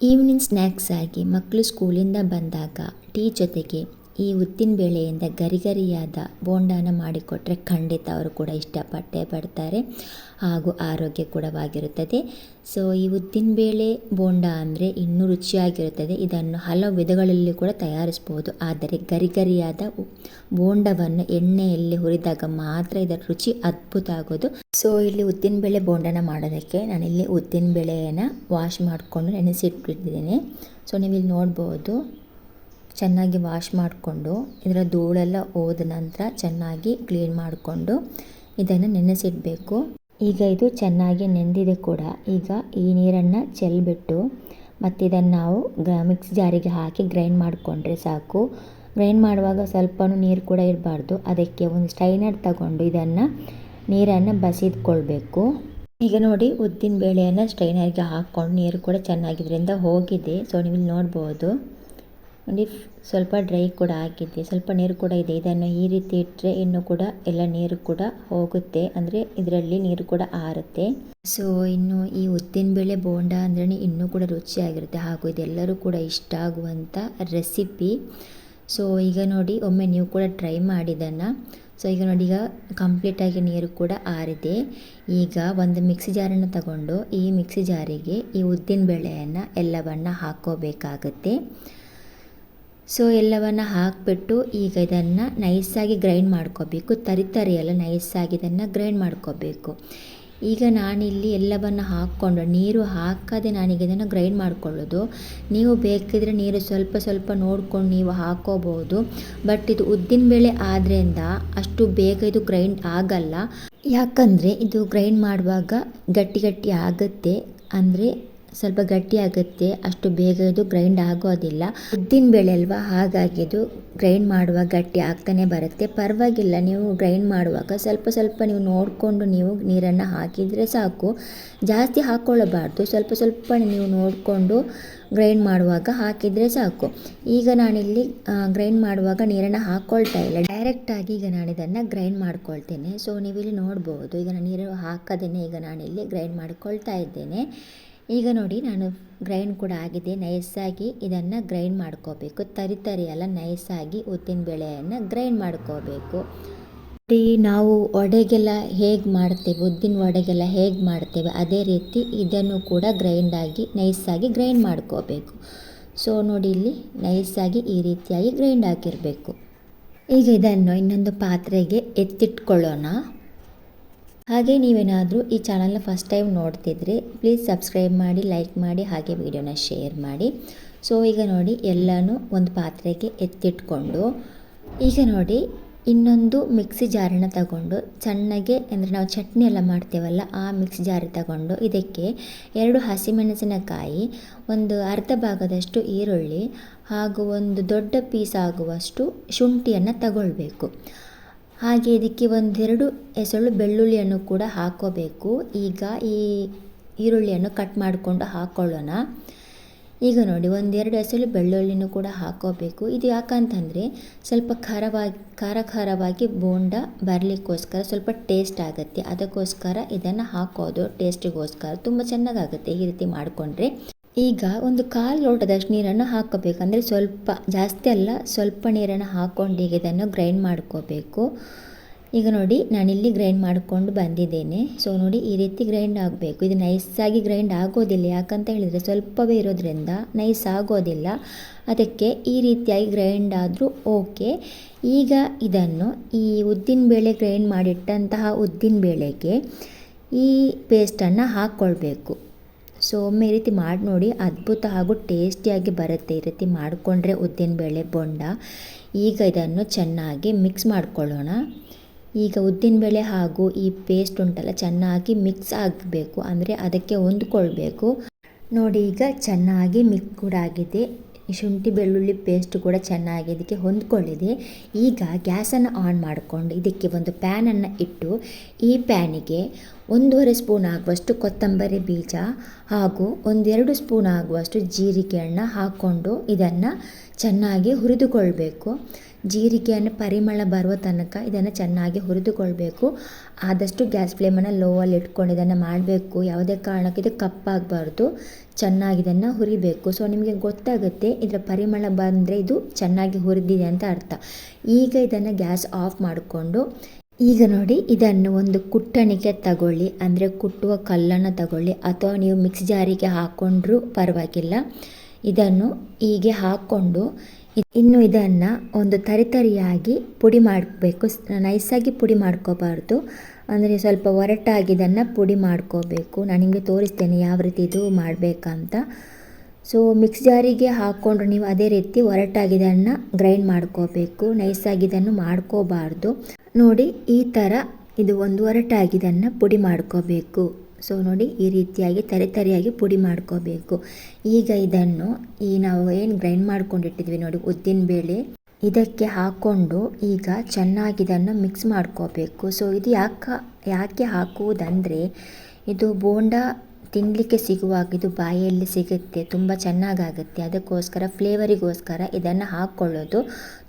Evening snacks ಆಗಿ ಮಕ್ಕಳು ಸ್ಕೂಲಿಂದ ಬಂದಾಗ ಟೀ ಜೊತೆಗೆ ಈ ಉದ್ದಿನ ಬೇಳೆಯಿಂದ ಗರಿಗರಿಯಾದ ಬೋಂಡಾನ ಮಾಡಿಕೊಟ್ರೆ ಖಂಡಿತ ಅವರು ಕೂಡ ಇಷ್ಟಪಟ್ಟೇ ಪಡ್ತಾರೆ ಹಾಗೂ ಆರೋಗ್ಯ ಕೂಡವಾಗಿರುತ್ತದೆ. ಸೊ ಈ ಉದ್ದಿನ ಬೇಳೆ ಬೋಂಡ ಅಂದರೆ ಇನ್ನೂ ರುಚಿಯಾಗಿರುತ್ತದೆ. ಇದನ್ನು ಹಲವು ವಿಧಗಳಲ್ಲಿ ಕೂಡ ತಯಾರಿಸ್ಬೋದು. ಆದರೆ ಗರಿಗರಿಯಾದ ಬೋಂಡವನ್ನು ಎಣ್ಣೆಯಲ್ಲಿ ಹುರಿದಾಗ ಮಾತ್ರ ಇದರ ರುಚಿ ಅದ್ಭುತ ಆಗೋದು. ಸೊ ಇಲ್ಲಿ ಉದ್ದಿನ ಬೇಳೆ ಬೋಂಡನ ಮಾಡೋದಕ್ಕೆ ನಾನಿಲ್ಲಿ ಉದ್ದಿನ ಬೇಳೆಯನ್ನು ವಾಶ್ ಮಾಡಿಕೊಂಡು ನೆನೆಸಿಟ್ಟಿದ್ದೇನೆ. ಸೊ ನೀವಿಲ್ಲಿ ನೋಡ್ಬೋದು, ಚೆನ್ನಾಗಿ ವಾಶ್ ಮಾಡಿಕೊಂಡು ಇದರ ಧೂಳೆಲ್ಲ ಹೋದ ನಂತರ ಚೆನ್ನಾಗಿ ಕ್ಲೀನ್ ಮಾಡಿಕೊಂಡು ಇದನ್ನು ನೆನೆಸಿಡಬೇಕು. ಈಗ ಇದು ಚೆನ್ನಾಗಿ ನೆಂದಿದೆ ಕೂಡ. ಈಗ ಈ ನೀರನ್ನು ಚೆಲ್ಲಿಬಿಟ್ಟು ಮತ್ತು ಇದನ್ನು ನಾವು ಮಿಕ್ಸಿ ಜಾರಿಗೆ ಹಾಕಿ ಗ್ರೈಂಡ್ ಮಾಡಿಕೊಂಡ್ರೆ ಸಾಕು. ಗ್ರೈಂಡ್ ಮಾಡುವಾಗ ಸ್ವಲ್ಪನೂ ನೀರು ಕೂಡ ಇರಬಾರ್ದು. ಅದಕ್ಕೆ ಒಂದು ಸ್ಟ್ರೈನರ್ ತಗೊಂಡು ಇದನ್ನು ನೀರನ್ನು ಬಸಿದ್ಕೊಳ್ಬೇಕು. ಈಗ ನೋಡಿ, ಉದ್ದಿನ ಬೇಳೆಯನ್ನು ಸ್ಟ್ರೈನರ್ಗೆ ಹಾಕ್ಕೊಂಡು ನೀರು ಕೂಡ ಚೆನ್ನಾಗಿದ್ರಿಂದ ಹೋಗಿದೆ. ಸೊ ನೀವು ನೋಡ್ಬೋದು ನೋಡಿ, ಸ್ವಲ್ಪ ಡ್ರೈ ಕೂಡ ಆಗಿದೆ, ಸ್ವಲ್ಪ ನೀರು ಕೂಡ ಇದೆ. ಇದನ್ನು ಈ ರೀತಿ ಇಟ್ಟರೆ ಇನ್ನೂ ಕೂಡ ಎಲ್ಲ ನೀರು ಕೂಡ ಹೋಗುತ್ತೆ, ಅಂದರೆ ಇದರಲ್ಲಿ ನೀರು ಕೂಡ ಆರುತ್ತೆ. ಸೊ ಇನ್ನು ಈ ಉದ್ದಿನ ಬೇಳೆ ಬೋಂಡ ಅಂದ್ರೆ ಇನ್ನೂ ಕೂಡ ರುಚಿಯಾಗಿರುತ್ತೆ ಹಾಗೂ ಇದೆಲ್ಲರೂ ಕೂಡ ಇಷ್ಟ ಆಗುವಂಥ ರೆಸಿಪಿ. ಸೊ ಈಗ ನೋಡಿ, ಒಮ್ಮೆ ನೀವು ಕೂಡ ಟ್ರೈ ಮಾಡಿದ್ದನ್ನು. ಸೊ ಈಗ ನೋಡಿ, ಈಗ ಕಂಪ್ಲೀಟಾಗಿ ನೀರು ಕೂಡ ಆರಿದೆ. ಈಗ ಒಂದು ಮಿಕ್ಸಿ ಜಾರನ್ನು ತಗೊಂಡು ಈ ಮಿಕ್ಸಿ ಜಾರಿಗೆ ಈ ಉದ್ದಿನ ಬೇಳೆಯನ್ನು ಎಲ್ಲವನ್ನು ಹಾಕ್ಕೋಬೇಕಾಗುತ್ತೆ. ಸೊ ಎಲ್ಲವನ್ನು ಹಾಕಿಬಿಟ್ಟು ಈಗ ಇದನ್ನು ನೈಸಾಗಿ ಗ್ರೈಂಡ್ ಮಾಡ್ಕೋಬೇಕು. ತರಿಯಲ್ಲ, ನೈಸಾಗಿ ಇದನ್ನು ಗ್ರೈಂಡ್ ಮಾಡ್ಕೋಬೇಕು. ಈಗ ನಾನಿಲ್ಲಿ ಎಲ್ಲವನ್ನು ಹಾಕ್ಕೊಂಡು ನೀರು ಹಾಕದೆ ನಾನೀಗ ಇದನ್ನು ಗ್ರೈಂಡ್ ಮಾಡ್ಕೊಳ್ಳೋದು. ನೀವು ಬೇಕಿದ್ರೆ ನೀರು ಸ್ವಲ್ಪ ಸ್ವಲ್ಪ ನೋಡ್ಕೊಂಡು ನೀವು ಹಾಕ್ಕೋಬೋದು. ಬಟ್ ಇದು ಉದ್ದಿನ ಬೇಳೆ ಆದ್ದರಿಂದ ಅಷ್ಟು ಬೇಗ ಇದು ಗ್ರೈಂಡ್ ಆಗಲ್ಲ. ಯಾಕಂದರೆ ಇದು ಗ್ರೈಂಡ್ ಮಾಡುವಾಗ ಗಟ್ಟಿ ಗಟ್ಟಿ ಆಗುತ್ತೆ, ಅಂದರೆ ಸ್ವಲ್ಪ ಗಟ್ಟಿ ಆಗುತ್ತೆ, ಅಷ್ಟು ಬೇಗ ಇದು ಗ್ರೈಂಡ್ ಆಗೋದಿಲ್ಲ. ಉದ್ದಿನ ಬೇಳೆ ಅಲ್ವಾ, ಹಾಗಾಗಿ ಇದು ಗ್ರೈಂಡ್ ಮಾಡುವಾಗ ಗಟ್ಟಿ ಆಗ್ತಾನೆ ಬರುತ್ತೆ. ಪರವಾಗಿಲ್ಲ, ನೀವು ಗ್ರೈಂಡ್ ಮಾಡುವಾಗ ಸ್ವಲ್ಪ ಸ್ವಲ್ಪ ನೀವು ನೋಡಿಕೊಂಡು ನೀವು ನೀರನ್ನು ಹಾಕಿದರೆ ಸಾಕು. ಜಾಸ್ತಿ ಹಾಕ್ಕೊಳ್ಳಬಾರ್ದು, ಸ್ವಲ್ಪ ಸ್ವಲ್ಪ ನೀವು ನೋಡಿಕೊಂಡು ಗ್ರೈಂಡ್ ಮಾಡುವಾಗ ಹಾಕಿದರೆ ಸಾಕು. ಈಗ ನಾನಿಲ್ಲಿ ಗ್ರೈಂಡ್ ಮಾಡುವಾಗ ನೀರನ್ನು ಹಾಕ್ಕೊಳ್ತಾ ಇಲ್ಲ, ಡೈರೆಕ್ಟಾಗಿ ಈಗ ನಾನು ಇದನ್ನು ಗ್ರೈಂಡ್ ಮಾಡ್ಕೊಳ್ತೇನೆ. ಸೊ ನೀವಿಲ್ಲಿ ನೋಡ್ಬೋದು, ಈಗ ನಾನು ನೀರು ಹಾಕದೇನೆ ಈಗ ನಾನಿಲ್ಲಿ ಗ್ರೈಂಡ್ ಮಾಡ್ಕೊಳ್ತಾ ಇದ್ದೇನೆ. ಈಗ ನೋಡಿ, ನಾನು ಗ್ರೈಂಡ್ ಕೂಡ ಆಗಿದೆ. ನೈಸಾಗಿ ಇದನ್ನು ಗ್ರೈಂಡ್ ಮಾಡ್ಕೋಬೇಕು. ತರಿಯಲ್ಲ, ನೈಸಾಗಿ ಉದ್ದಿನ ಬೇಳೆಯನ್ನು ಗ್ರೈಂಡ್ ಮಾಡ್ಕೋಬೇಕು. ನಾವು ವಡೆಗೆಲ್ಲ ಹೇಗೆ ಮಾಡ್ತೇವೆ, ಉದ್ದಿನ ವಡೆಗೆಲ್ಲ ಹೇಗೆ ಮಾಡ್ತೇವೆ ಅದೇ ರೀತಿ ಇದನ್ನು ಕೂಡ ನೈಸಾಗಿ ಗ್ರೈಂಡ್ ಮಾಡ್ಕೋಬೇಕು. ಸೊ ನೋಡಿ, ಇಲ್ಲಿ ನೈಸಾಗಿ ಈ ರೀತಿಯಾಗಿ ಗ್ರೈಂಡ್ ಆಗಿರಬೇಕು. ಈಗ ಇದನ್ನು ಇನ್ನೊಂದು ಪಾತ್ರೆಗೆ ಎತ್ತಿಟ್ಕೊಳ್ಳೋಣ. ಹಾಗೆ ನೀವೇನಾದರೂ ಈ ಚಾನಲ್ನ ಫಸ್ಟ್ ಟೈಮ್ ನೋಡ್ತಿದ್ರೆ ಪ್ಲೀಸ್ ಸಬ್ಸ್ಕ್ರೈಬ್ ಮಾಡಿ, ಲೈಕ್ ಮಾಡಿ, ಹಾಗೆ ವಿಡಿಯೋನ ಶೇರ್ ಮಾಡಿ. ಸೊ ಈಗ ನೋಡಿ, ಎಲ್ಲನೂ ಒಂದು ಪಾತ್ರೆಗೆ ಎತ್ತಿಟ್ಕೊಂಡು ಈಗ ನೋಡಿ ಇನ್ನೊಂದು ಮಿಕ್ಸಿ ಜಾರನ್ನು ತಗೊಂಡು ಸಣ್ಣಗೆ, ಅಂದರೆ ನಾವು ಚಟ್ನಿ ಎಲ್ಲ ಮಾಡ್ತೇವಲ್ಲ ಆ ಮಿಕ್ಸಿ ಜಾರಿ ತಗೊಂಡು ಇದಕ್ಕೆ 2 ಹಸಿಮೆಣಸಿನಕಾಯಿ, ಒಂದು ಅರ್ಧ ಭಾಗದಷ್ಟು ಈರುಳ್ಳಿ ಹಾಗೂ ಒಂದು ದೊಡ್ಡ ಪೀಸ್ ಆಗುವಷ್ಟು ಶುಂಠಿಯನ್ನು ತಗೊಳ್ಬೇಕು. ಹಾಗೆ ಇದಕ್ಕೆ 1-2 ಎಸಳು ಬೆಳ್ಳುಳ್ಳಿಯನ್ನು ಕೂಡ ಹಾಕ್ಕೋಬೇಕು. ಈಗ ಈ ಈರುಳ್ಳಿಯನ್ನು ಕಟ್ ಮಾಡಿಕೊಂಡು ಹಾಕ್ಕೊಳ್ಳೋಣ. ಈಗ ನೋಡಿ, 1-2 ಎಸಳು ಬೆಳ್ಳುಳ್ಳಿನೂ ಕೂಡ ಹಾಕ್ಕೋಬೇಕು. ಇದು ಯಾಕಂತಂದರೆ ಸ್ವಲ್ಪ ಖಾರವಾಗಿ ಬೋಂಡ ಬರಲಿಕ್ಕೋಸ್ಕರ ಸ್ವಲ್ಪ ಟೇಸ್ಟ್ ಆಗುತ್ತೆ, ಅದಕ್ಕೋಸ್ಕರ ಇದನ್ನು ಹಾಕೋದು. ಟೇಸ್ಟಿಗೋಸ್ಕರ ತುಂಬ ಚೆನ್ನಾಗಾಗುತ್ತೆ ಈ ರೀತಿ ಮಾಡಿಕೊಂಡ್ರೆ. ಈಗ ಒಂದು 1/4 ಲೋಟದಷ್ಟು ನೀರನ್ನು ಹಾಕ್ಕೋಬೇಕು, ಸ್ವಲ್ಪ ಜಾಸ್ತಿ ಅಲ್ಲ, ಸ್ವಲ್ಪ ನೀರನ್ನು ಹಾಕ್ಕೊಂಡು ಈಗ ಇದನ್ನು ಗ್ರೈಂಡ್ ಮಾಡ್ಕೋಬೇಕು. ಈಗ ನೋಡಿ, ನಾನಿಲ್ಲಿ ಗ್ರೈಂಡ್ ಮಾಡಿಕೊಂಡು ಬಂದಿದ್ದೇನೆ. ಸೊ ನೋಡಿ, ಈ ರೀತಿ ಗ್ರೈಂಡ್ ಆಗಬೇಕು. ಇದು ನೈಸಾಗಿ ಗ್ರೈಂಡ್ ಆಗೋದಿಲ್ಲ, ಯಾಕಂತ ಹೇಳಿದರೆ ಸ್ವಲ್ಪವೇ ಇರೋದ್ರಿಂದ ನೈಸ್ ಆಗೋದಿಲ್ಲ. ಅದಕ್ಕೆ ಈ ರೀತಿಯಾಗಿ ಗ್ರೈಂಡ್ ಆದರೂ ಓಕೆ. ಈಗ ಇದನ್ನು ಈ ಉದ್ದಿನ ಬೇಳೆ ಗ್ರೈಂಡ್ ಮಾಡಿಟ್ಟಂತಹ ಉದ್ದಿನ ಬೇಳೆಗೆ ಈ ಪೇಸ್ಟನ್ನು ಹಾಕ್ಕೊಳ್ಬೇಕು. ಸೊ ಒಮ್ಮೆ ಈ ರೀತಿ ಮಾಡಿ ನೋಡಿ, ಅದ್ಭುತ ಹಾಗೂ ಟೇಸ್ಟಿಯಾಗಿ ಬರುತ್ತೆ ಈ ರೀತಿ ಮಾಡಿಕೊಂಡ್ರೆ ಉದ್ದಿನ ಬೇಳೆ ಬೋಂಡ. ಈಗ ಇದನ್ನು ಚೆನ್ನಾಗಿ ಮಿಕ್ಸ್ ಮಾಡ್ಕೊಳ್ಳೋಣ. ಈಗ ಉದ್ದಿನ ಬೇಳೆ ಹಾಗೂ ಈ ಪೇಸ್ಟ್ ಉಂಟಲ್ಲ ಚೆನ್ನಾಗಿ ಮಿಕ್ಸ್ ಆಗಬೇಕು, ಅಂದರೆ ಅದಕ್ಕೆ ಹೊಂದ್ಕೊಳ್ಬೇಕು. ನೋಡಿ, ಈಗ ಚೆನ್ನಾಗಿ ಮಿಕ್ಸ್ ಕೂಡ ಆಗಿದೆ. ಶುಂಠಿ ಬೆಳ್ಳುಳ್ಳಿ ಪೇಸ್ಟ್ ಕೂಡ ಚೆನ್ನಾಗಿ ಇದಕ್ಕೆ ಹೊಂದ್ಕೊಂಡಿದೆ. ಈಗ ಗ್ಯಾಸನ್ನು ಆನ್ ಮಾಡಿಕೊಂಡು ಇದಕ್ಕೆ ಒಂದು ಪ್ಯಾನನ್ನು ಇಟ್ಟು ಈ ಪ್ಯಾನಿಗೆ 1.5 ಸ್ಪೂನ್ ಆಗುವಷ್ಟು ಕೊತ್ತಂಬರಿ ಬೀಜ ಹಾಗೂ 1-2 ಸ್ಪೂನ್ ಆಗುವಷ್ಟು ಜೀರಿಗೆಯನ್ನು ಹಾಕ್ಕೊಂಡು ಇದನ್ನು ಚೆನ್ನಾಗಿ ಹುರಿದುಕೊಳ್ಬೇಕು. ಜೀರಿಗೆಯನ್ನು ಪರಿಮಳ ಬರುವ ತನಕ ಇದನ್ನು ಚೆನ್ನಾಗಿ ಹುರಿದುಕೊಳ್ಬೇಕು. ಆದಷ್ಟು ಗ್ಯಾಸ್ ಫ್ಲೇಮನ್ನು ಲೋವಲ್ಲಿ ಇಟ್ಕೊಂಡು ಇದನ್ನು ಮಾಡಬೇಕು. ಯಾವುದೇ ಕಾರಣಕ್ಕೆ ಇದು ಕಪ್ಪಾಗಬಾರ್ದು, ಚೆನ್ನಾಗಿ ಇದನ್ನು ಹುರಿಬೇಕು. ಸೊ ನಿಮಗೆ ಗೊತ್ತಾಗುತ್ತೆ ಇದರ ಪರಿಮಳ ಬಂದರೆ ಇದು ಚೆನ್ನಾಗಿ ಹುರಿದಿದೆ ಅಂತ ಅರ್ಥ. ಈಗ ಇದನ್ನು ಗ್ಯಾಸ್ ಆಫ್ ಮಾಡಿಕೊಂಡು ಈಗ ನೋಡಿ ಇದನ್ನು ಒಂದು ಕುಟ್ಟಣಿಗೆ ತಗೊಳ್ಳಿ, ಅಂದರೆ ಕುಟ್ಟುವ ಕಲ್ಲನ್ನು ತಗೊಳ್ಳಿ, ಅಥವಾ ನೀವು ಮಿಕ್ಸಿ ಜಾರಿಗೆ ಹಾಕ್ಕೊಂಡ್ರೂ ಪರವಾಗಿಲ್ಲ. ಇದನ್ನು ಹೀಗೆ ಹಾಕ್ಕೊಂಡು ಇನ್ನು ಇದನ್ನು ಒಂದು ತರಿಯಾಗಿ ಪುಡಿ ಮಾಡಬೇಕು. ನೈಸಾಗಿ ಪುಡಿ ಮಾಡ್ಕೋಬಾರ್ದು, ಅಂದರೆ ಸ್ವಲ್ಪ ಒರಟಾಗಿ ಇದನ್ನು ಪುಡಿ ಮಾಡ್ಕೋಬೇಕು. ನಾನು ನಿಮಗೆ ತೋರಿಸ್ತೇನೆ ಯಾವ ರೀತಿ ಇದು ಮಾಡಬೇಕಂತ. ಸೊ ಮಿಕ್ಸ್ ಜಾರಿಗೆ ಹಾಕ್ಕೊಂಡ್ರೆ ನೀವು ಅದೇ ರೀತಿ ಒರಟಾಗಿ ಇದನ್ನು ಗ್ರೈಂಡ್ ಮಾಡ್ಕೋಬೇಕು, ನೈಸಾಗಿ ಇದನ್ನು ಮಾಡ್ಕೋಬಾರ್ದು. ನೋಡಿ ಈ ಥರ ಇದು ಒಂದು ಒರಟಾಗಿ ಇದನ್ನು ಪುಡಿ ಮಾಡ್ಕೋಬೇಕು. ಸೊ ನೋಡಿ ಈ ರೀತಿಯಾಗಿ ತರಿಯಾಗಿ ಪುಡಿ ಮಾಡ್ಕೋಬೇಕು. ಈಗ ಇದನ್ನು ನಾವು ಏನು ಗ್ರೈಂಡ್ ಮಾಡ್ಕೊಂಡಿಟ್ಟಿದ್ವಿ ನೋಡಿ ಉದ್ದಿನಬೇಳೆ, ಇದಕ್ಕೆ ಹಾಕ್ಕೊಂಡು ಈಗ ಚೆನ್ನಾಗಿ ಇದನ್ನು ಮಿಕ್ಸ್ ಮಾಡ್ಕೋಬೇಕು. ಸೊ ಇದು ಯಾಕೆ ಹಾಕುವುದಂದರೆ ಇದು ಬೋಂಡ ತಿನ್ನಲಿಕ್ಕೆ ಸಿಗುವಾಗ ಇದು ಬಾಯಲ್ಲಿ ಸಿಗುತ್ತೆ, ತುಂಬ ಚೆನ್ನಾಗಾಗುತ್ತೆ. ಅದಕ್ಕೋಸ್ಕರ ಫ್ಲೇವರಿಗೋಸ್ಕರ ಇದನ್ನು ಹಾಕ್ಕೊಳ್ಳೋದು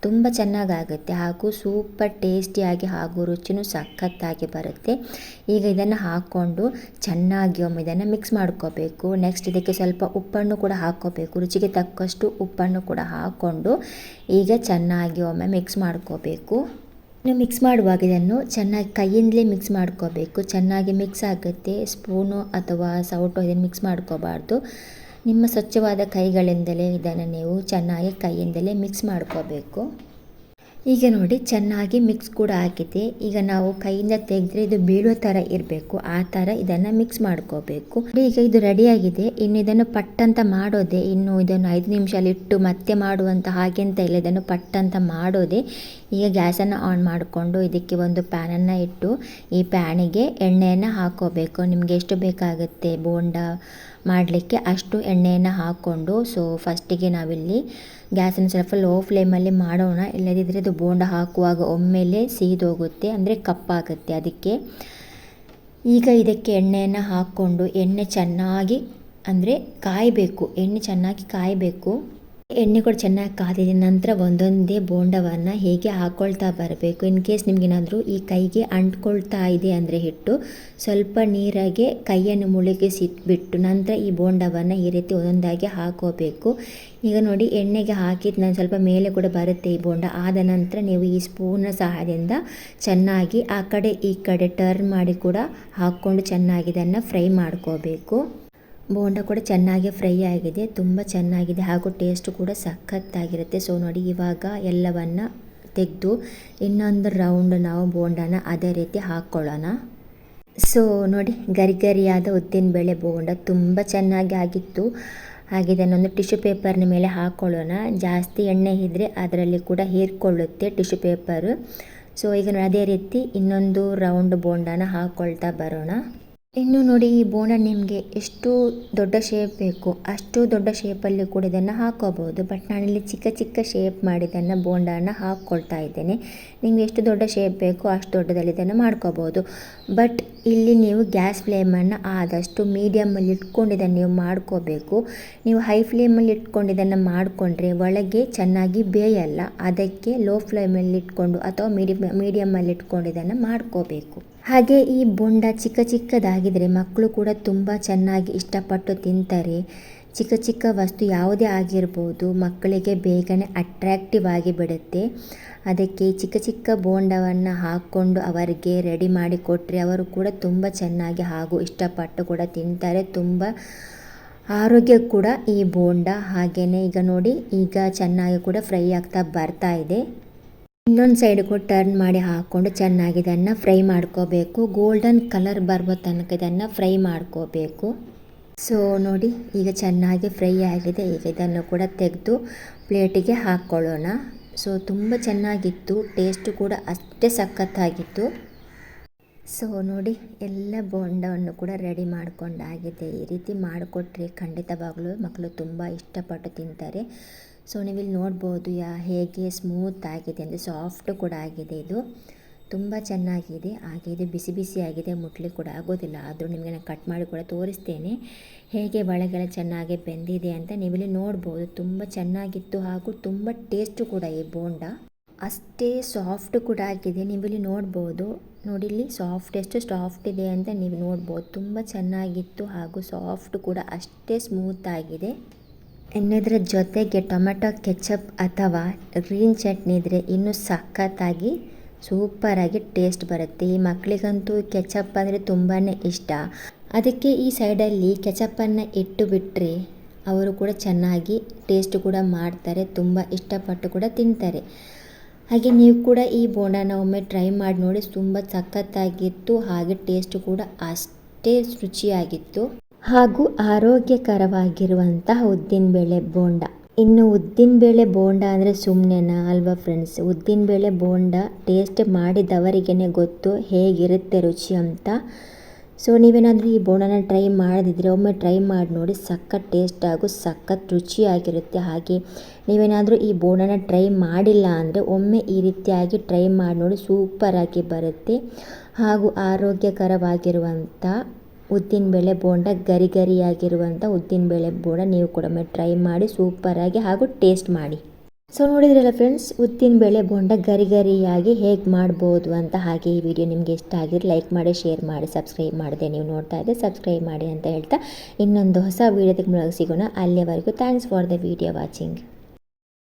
ತುಂಬ ಚೆನ್ನಾಗಾಗುತ್ತೆ, ಹಾಗೂ ಸೂಪರ್ ಟೇಸ್ಟಿಯಾಗಿ ಹಾಗೂ ರುಚಿನೂ ಸಖತ್ತಾಗಿ ಬರುತ್ತೆ. ಈಗ ಇದನ್ನು ಹಾಕ್ಕೊಂಡು ಚೆನ್ನಾಗಿ ಒಮ್ಮೆ ಇದನ್ನು ಮಿಕ್ಸ್ ಮಾಡ್ಕೋಬೇಕು. ನೆಕ್ಸ್ಟ್ ಇದಕ್ಕೆ ಸ್ವಲ್ಪ ಉಪ್ಪನ್ನು ಕೂಡ ಹಾಕ್ಕೋಬೇಕು, ರುಚಿಗೆ ತಕ್ಕಷ್ಟು ಉಪ್ಪನ್ನು ಕೂಡ ಹಾಕ್ಕೊಂಡು ಈಗ ಚೆನ್ನಾಗಿ ಒಮ್ಮೆ ಮಿಕ್ಸ್ ಮಾಡ್ಕೋಬೇಕು. ಇನ್ನು ಮಿಕ್ಸ್ ಮಾಡುವಾಗ ಇದನ್ನು ಚೆನ್ನಾಗಿ ಕೈಯಿಂದಲೇ ಮಿಕ್ಸ್ ಮಾಡ್ಕೋಬೇಕು. ಚೆನ್ನಾಗಿ ಮಿಕ್ಸ್ ಆಗುತ್ತೆ, ಸ್ಪೂನು ಅಥವಾ ಸೌಟು ಇದನ್ನು ಮಿಕ್ಸ್ ಮಾಡ್ಕೋಬಾರ್ದು. ನಿಮ್ಮ ಸ್ವಚ್ಛವಾದ ಕೈಗಳಿಂದಲೇ ಇದನ್ನು ನೀವು ಚೆನ್ನಾಗಿ ಕೈಯಿಂದಲೇ ಮಿಕ್ಸ್ ಮಾಡ್ಕೋಬೇಕು. ಈಗ ನೋಡಿ ಚೆನ್ನಾಗಿ ಮಿಕ್ಸ್ ಕೂಡ ಆಗಿದೆ. ಈಗ ನಾವು ಕೈಯಿಂದ ತೆಗೆದ್ರೆ ಇದು ಬೀಳೋ ಥರ ಇರಬೇಕು, ಆ ಥರ ಇದನ್ನು ಮಿಕ್ಸ್ ಮಾಡ್ಕೋಬೇಕು. ಈಗ ಇದು ರೆಡಿಯಾಗಿದೆ. ಇನ್ನು ಇದನ್ನು ಪಟ್ಟಂತ ಮಾಡೋದೆ, ಇನ್ನು ಇದನ್ನು 5 ನಿಮಿಷ ಇಟ್ಟು ಮತ್ತೆ ಮಾಡುವಂಥ ಹಾಗೆಂತ ಇಲ್ಲ, ಇದನ್ನು ಪಟ್ಟಂತ ಮಾಡೋದೆ. ಈಗ ಗ್ಯಾಸನ್ನು ಆನ್ ಮಾಡಿಕೊಂಡು ಇದಕ್ಕೆ ಒಂದು ಪ್ಯಾನನ್ನು ಇಟ್ಟು ಈ ಪ್ಯಾನಿಗೆ ಎಣ್ಣೆಯನ್ನು ಹಾಕ್ಕೋಬೇಕು. ನಿಮಗೆ ಎಷ್ಟು ಬೇಕಾಗುತ್ತೆ ಬೋಂಡ ಮಾಡಲಿಕ್ಕೆ ಅಷ್ಟು ಎಣ್ಣೆಯನ್ನು ಹಾಕ್ಕೊಂಡು, ಸೊ ಫಸ್ಟಿಗೆ ನಾವಿಲ್ಲಿ ಗ್ಯಾಸನ್ನು ಸ್ವಲ್ಪ ಲೋ ಫ್ಲೇಮಲ್ಲಿ ಮಾಡೋಣ, ಇಲ್ಲದಿದ್ದರೆ ಇದು ಬೋಂಡ ಹಾಕುವಾಗ ಒಮ್ಮೆಲೆ ಸೀದೋಗುತ್ತೆ, ಅಂದರೆ ಕಪ್ಪಾಗುತ್ತೆ. ಅದಕ್ಕೆ ಈಗ ಇದಕ್ಕೆ ಎಣ್ಣೆಯನ್ನು ಹಾಕ್ಕೊಂಡು ಎಣ್ಣೆ ಚೆನ್ನಾಗಿ ಅಂದರೆ ಕಾಯಬೇಕು, ಎಣ್ಣೆ ಚೆನ್ನಾಗಿ ಕಾಯಬೇಕು. ಎಣ್ಣೆ ಕೂಡ ಚೆನ್ನಾಗಿ ಕಾದಿದ ನಂತರ ಒಂದೊಂದೇ ಬೋಂಡವನ್ನು ಹೇಗೆ ಹಾಕ್ಕೊಳ್ತಾ ಬರಬೇಕು. ಇನ್ ಕೇಸ್ ನಿಮಗೇನಾದರೂ ಈ ಕೈಗೆ ಅಂಟ್ಕೊಳ್ತಾ ಇದೆ ಅಂದರೆ ಹಿಟ್ಟು, ಸ್ವಲ್ಪ ನೀರಾಗೆ ಕೈಯನ್ನು ಮುಳುಗಿಸಿಟ್ಬಿಟ್ಟು ನಂತರ ಈ ಬೋಂಡವನ್ನು ಈ ರೀತಿ ಒಂದೊಂದಾಗಿ ಹಾಕೋಬೇಕು. ಈಗ ನೋಡಿ ಎಣ್ಣೆಗೆ ಹಾಕಿದ ನಾನು ಸ್ವಲ್ಪ ಮೇಲೆ ಕೂಡ ಬರುತ್ತೆ ಈ ಬೋಂಡ. ಆದ ನಂತರ ನೀವು ಈ ಸ್ಪೂನ್ನ ಸಹಾಯದಿಂದ ಚೆನ್ನಾಗಿ ಆ ಕಡೆ ಈ ಕಡೆ ಟರ್ನ್ ಮಾಡಿ ಕೂಡ ಹಾಕ್ಕೊಂಡು ಚೆನ್ನಾಗಿ ಇದನ್ನು ಫ್ರೈ ಮಾಡ್ಕೋಬೇಕು. ಬೋಂಡ ಕೂಡ ಚೆನ್ನಾಗಿ ಫ್ರೈ ಆಗಿದೆ, ತುಂಬ ಚೆನ್ನಾಗಿದೆ, ಹಾಗೂ ಟೇಸ್ಟ್ ಕೂಡ ಸಖತ್ತಾಗಿರುತ್ತೆ. ಸೊ ನೋಡಿ ಇವಾಗ ಎಲ್ಲವನ್ನು ತೆಗೆದು ಇನ್ನೊಂದು ರೌಂಡ್ ನಾವು ಬೋಂಡನ ಅದೇ ರೀತಿ ಹಾಕ್ಕೊಳ್ಳೋಣ. ಸೊ ನೋಡಿ ಗರಿಗರಿಯಾದ ಉದ್ದಿನಬೇಳೆ ಬೋಂಡ ತುಂಬ ಚೆನ್ನಾಗಿ ಆಗಿತ್ತು. ಹಾಗೆ ಇದನ್ನೊಂದು ಟಿಶ್ಯೂ ಪೇಪರ್ನ ಮೇಲೆ ಹಾಕ್ಕೊಳ್ಳೋಣ. ಜಾಸ್ತಿ ಎಣ್ಣೆ ಇದ್ದರೆ ಅದರಲ್ಲಿ ಕೂಡ ಹೀರ್ಕೊಳ್ಳುತ್ತೆ ಟಿಶ್ಯೂ ಪೇಪರು. ಸೊ ಈಗ ಅದೇ ರೀತಿ ಇನ್ನೊಂದು ರೌಂಡ್ ಬೋಂಡನ ಹಾಕ್ಕೊಳ್ತಾ ಬರೋಣ. ಇನ್ನು ನೋಡಿ ಈ ಬೋಂಡ ನಿಮಗೆ ಎಷ್ಟು ದೊಡ್ಡ ಶೇಪ್ ಬೇಕು ಅಷ್ಟು ದೊಡ್ಡ ಶೇಪಲ್ಲಿ ಕೂಡ ಇದನ್ನು ಹಾಕ್ಕೋಬೋದು. ಬಟ್ ನಾನಿಲ್ಲಿ ಚಿಕ್ಕ ಚಿಕ್ಕ ಶೇಪ್ ಮಾಡಿ ಇದನ್ನು ಬೋಂಡನ ಹಾಕ್ಕೊಳ್ತಾ ಇದ್ದೇನೆ. ನಿಮಗೆ ಎಷ್ಟು ದೊಡ್ಡ ಶೇಪ್ ಬೇಕೋ ಅಷ್ಟು ದೊಡ್ಡದಲ್ಲಿ ಇದನ್ನು ಮಾಡ್ಕೋಬೋದು. ಬಟ್ ಇಲ್ಲಿ ನೀವು ಗ್ಯಾಸ್ ಫ್ಲೇಮನ್ನು ಆದಷ್ಟು ಮೀಡಿಯಮಲ್ಲಿ ಇಟ್ಕೊಂಡು ಇದನ್ನು ನೀವು ಮಾಡ್ಕೋಬೇಕು. ನೀವು ಹೈ ಫ್ಲೇಮಲ್ಲಿ ಇಟ್ಕೊಂಡು ಇದನ್ನು ಮಾಡಿಕೊಂಡ್ರೆ ಒಳಗೆ ಚೆನ್ನಾಗಿ ಬೇಯಲ್ಲ. ಅದಕ್ಕೆ ಲೋ ಫ್ಲೇಮಲ್ಲಿ ಇಟ್ಕೊಂಡು ಅಥವಾ ಮೀಡಿಯಮಲ್ಲಿ ಇಟ್ಕೊಂಡು ಇದನ್ನು ಮಾಡ್ಕೋಬೇಕು. ಹಾಗೆ ಈ ಬೋಂಡ ಚಿಕ್ಕ ಚಿಕ್ಕದಾಗಿದ್ದರೆ ಮಕ್ಕಳು ಕೂಡ ತುಂಬ ಚೆನ್ನಾಗಿ ಇಷ್ಟಪಟ್ಟು ತಿಂತಾರೆ. ಚಿಕ್ಕ ಚಿಕ್ಕ ವಸ್ತು ಯಾವುದೇ ಆಗಿರ್ಬೋದು ಮಕ್ಕಳಿಗೆ ಬೇಗನೆ ಅಟ್ರ್ಯಾಕ್ಟಿವ್ ಆಗಿ ಬಿಡುತ್ತೆ. ಅದಕ್ಕೆ ಚಿಕ್ಕ ಚಿಕ್ಕ ಬೋಂಡವನ್ನು ಹಾಕ್ಕೊಂಡು ಅವರಿಗೆ ರೆಡಿ ಮಾಡಿ ಕೊಟ್ಟರೆ ಅವರು ಕೂಡ ತುಂಬ ಚೆನ್ನಾಗಿ ಹಾಗೂ ಇಷ್ಟಪಟ್ಟು ಕೂಡ ತಿಂತಾರೆ. ತುಂಬ ಆರೋಗ್ಯ ಕೂಡ ಈ ಬೋಂಡ. ಹಾಗೆಯೇ ಈಗ ನೋಡಿ ಈಗ ಚೆನ್ನಾಗಿ ಕೂಡ ಫ್ರೈ ಆಗ್ತಾ ಬರ್ತಾ ಇದೆ. ಇನ್ನೊಂದು ಸೈಡ್ ಕೂಡ ಟರ್ನ್ ಮಾಡಿ ಹಾಕ್ಕೊಂಡು ಚೆನ್ನಾಗಿ ಇದನ್ನು ಫ್ರೈ ಮಾಡ್ಕೋಬೇಕು. ಗೋಲ್ಡನ್ ಕಲರ್ ಬರುವ ತನಕ ಇದನ್ನು ಫ್ರೈ ಮಾಡ್ಕೋಬೇಕು. ಸೊ ನೋಡಿ ಈಗ ಚೆನ್ನಾಗಿ ಫ್ರೈ ಆಗಿದೆ. ಈಗ ಇದನ್ನು ಕೂಡ ತೆಗೆದು ಪ್ಲೇಟಿಗೆ ಹಾಕ್ಕೊಳ್ಳೋಣ. ಸೊ ತುಂಬ ಚೆನ್ನಾಗಿತ್ತು, ಟೇಸ್ಟು ಕೂಡ ಅಷ್ಟೇ ಸಖತ್ತಾಗಿತ್ತು. ಸೊ ನೋಡಿ ಎಲ್ಲ ಬೋಂಡವನ್ನು ಕೂಡ ರೆಡಿ ಮಾಡ್ಕೊಂಡಾಗಿದೆ. ಈ ರೀತಿ ಮಾಡಿಕೊಟ್ರೆ ಖಂಡಿತವಾಗಲೂ ಮಕ್ಕಳು ತುಂಬ ಇಷ್ಟಪಟ್ಟು ತಿಂತಾರೆ. ಸೊ ನೀವಿಲ್ಲಿ ನೋಡ್ಬೋದು ಹೇಗೆ ಸ್ಮೂತ್ ಆಗಿದೆ ಅಂದರೆ ಸಾಫ್ಟ್ ಕೂಡ ಆಗಿದೆ. ಇದು ತುಂಬ ಚೆನ್ನಾಗಿದೆ. ಹಾಗೆ ಇದು ಬಿಸಿ ಬಿಸಿ ಆಗಿದೆ, ಮುಟ್ಲಿಕ್ಕೆ ಕೂಡ ಆಗೋದಿಲ್ಲ. ಆದರೂ ನಿಮಗೆ ನಾನು ಕಟ್ ಮಾಡಿ ಕೂಡ ತೋರಿಸ್ತೇನೆ ಹೇಗೆ ಒಳಗೆಲ್ಲ ಚೆನ್ನಾಗಿ ಬೆಂದಿದೆ ಅಂತ. ನೀವಿಲ್ಲಿ ನೋಡ್ಬೋದು ತುಂಬ ಚೆನ್ನಾಗಿತ್ತು ಹಾಗೂ ತುಂಬ ಟೇಸ್ಟು ಕೂಡ ಈ ಬೋಂಡ. ಅಷ್ಟೇ ಸಾಫ್ಟ್ ಕೂಡ ಆಗಿದೆ. ನೀವಿಲ್ಲಿ ನೋಡ್ಬೋದು, ನೋಡಿ ಇಲ್ಲಿ ಎಷ್ಟು ಸಾಫ್ಟ್ ಇದೆ ಅಂತ ನೀವು ನೋಡ್ಬೋದು. ತುಂಬ ಚೆನ್ನಾಗಿತ್ತು ಹಾಗೂ ಸಾಫ್ಟ್ ಕೂಡ ಅಷ್ಟೇ ಸ್ಮೂತ್ ಆಗಿದೆ. ಇನ್ನಿದ್ರ ಜೊತೆಗೆ ಟೊಮೆಟೊ ಕೆಚಪ್ ಅಥವಾ ಗ್ರೀನ್ ಚಟ್ನಿ ಇದ್ದರೆ ಇನ್ನೂ ಸಖತ್ತಾಗಿ ಸೂಪರಾಗಿ ಟೇಸ್ಟ್ ಬರುತ್ತೆ. ಈ ಮಕ್ಕಳಿಗಂತೂ ಕೆಚಪ್ ಅಂದರೆ ತುಂಬಾ ಇಷ್ಟ. ಅದಕ್ಕೆ ಈ ಸೈಡಲ್ಲಿ ಕೆಚಪ್ಪನ್ನು ಇಟ್ಟು ಬಿಟ್ಟರೆ ಅವರು ಕೂಡ ಚೆನ್ನಾಗಿ ಟೇಸ್ಟ್ ಕೂಡ ಮಾಡ್ತಾರೆ, ತುಂಬ ಇಷ್ಟಪಟ್ಟು ಕೂಡ ತಿಂತಾರೆ. ಹಾಗೆ ನೀವು ಕೂಡ ಈ ಬೋಂಡಾನ ಒಮ್ಮೆ ಟ್ರೈ ಮಾಡಿ ನೋಡಿ, ತುಂಬ ಸಖತ್ತಾಗಿತ್ತು. ಹಾಗೆ ಟೇಸ್ಟ್ ಕೂಡ ಅಷ್ಟೇ ರುಚಿಯಾಗಿತ್ತು ಹಾಗೂ ಆರೋಗ್ಯಕರವಾಗಿರುವಂತಹ ಉದ್ದಿನಬೇಳೆ ಬೋಂಡ. ಇನ್ನು ಉದ್ದಿನಬೇಳೆ ಬೋಂಡ ಅಂದರೆ ಸುಮ್ಮನೆನಾ ಅಲ್ವಾ ಫ್ರೆಂಡ್ಸ್? ಉದ್ದಿನಬೇಳೆ ಬೋಂಡ ಟೇಸ್ಟ್ ಮಾಡಿದವರಿಗೇ ಗೊತ್ತು ಹೇಗಿರುತ್ತೆ ರುಚಿ ಅಂತ. ಸೊ ನೀವೇನಾದರೂ ಈ ಬೋಂಡನ ಟ್ರೈ ಮಾಡದಿದ್ದರೆ ಒಮ್ಮೆ ಟ್ರೈ ಮಾಡಿ ನೋಡಿ, ಸಖತ್ ಟೇಸ್ಟ್ ಹಾಗೂ ಸಖತ್ ರುಚಿಯಾಗಿರುತ್ತೆ. ಹಾಗೆ ನೀವೇನಾದರೂ ಈ ಬೋಂಡನ ಟ್ರೈ ಮಾಡಿಲ್ಲ ಅಂದರೆ ಒಮ್ಮೆ ಈ ರೀತಿಯಾಗಿ ಟ್ರೈ ಮಾಡಿ ನೋಡಿ, ಸೂಪರಾಗಿ ಬರುತ್ತೆ. ಹಾಗೂ ಆರೋಗ್ಯಕರವಾಗಿರುವಂಥ ಉದ್ದಿನಬೇಳೆ ಬೋಂಡ, ಗರಿ ಗರಿಯಾಗಿರುವಂಥ ಉದ್ದಿನಬೇಳೆ ಬೋಂಡ ನೀವು ಕೂಡ ಒಮ್ಮೆ ಟ್ರೈ ಮಾಡಿ ಸೂಪರಾಗಿ ಹಾಗೂ ಟೇಸ್ಟ್ ಮಾಡಿ. ಸೊ ನೋಡಿದ್ರಲ್ಲ ಫ್ರೆಂಡ್ಸ್, ಉದ್ದಿನಬೇಳೆ ಬೋಂಡ ಗರಿ ಗರಿಯಾಗಿ ಹೇಗೆ ಮಾಡ್ಬೋದು ಅಂತ. ಹಾಗೆ ಈ ವಿಡಿಯೋ ನಿಮಗೆ ಇಷ್ಟ ಆಗಿದ್ರೆ ಲೈಕ್ ಮಾಡಿ, ಶೇರ್ ಮಾಡಿ, ಸಬ್ಸ್ಕ್ರೈಬ್ ಮಾಡಿದೆ ನೀವು ನೋಡ್ತಾ ಇದ್ದರೆ ಸಬ್ಸ್ಕ್ರೈಬ್ ಮಾಡಿ ಅಂತ ಹೇಳ್ತಾ ಇನ್ನೊಂದು ಹೊಸ ವಿಡಿಯೋದಕ್ಕೆ ಸಿಗೋಣ. ಅಲ್ಲಿಯವರೆಗೂ thanks for the video watching.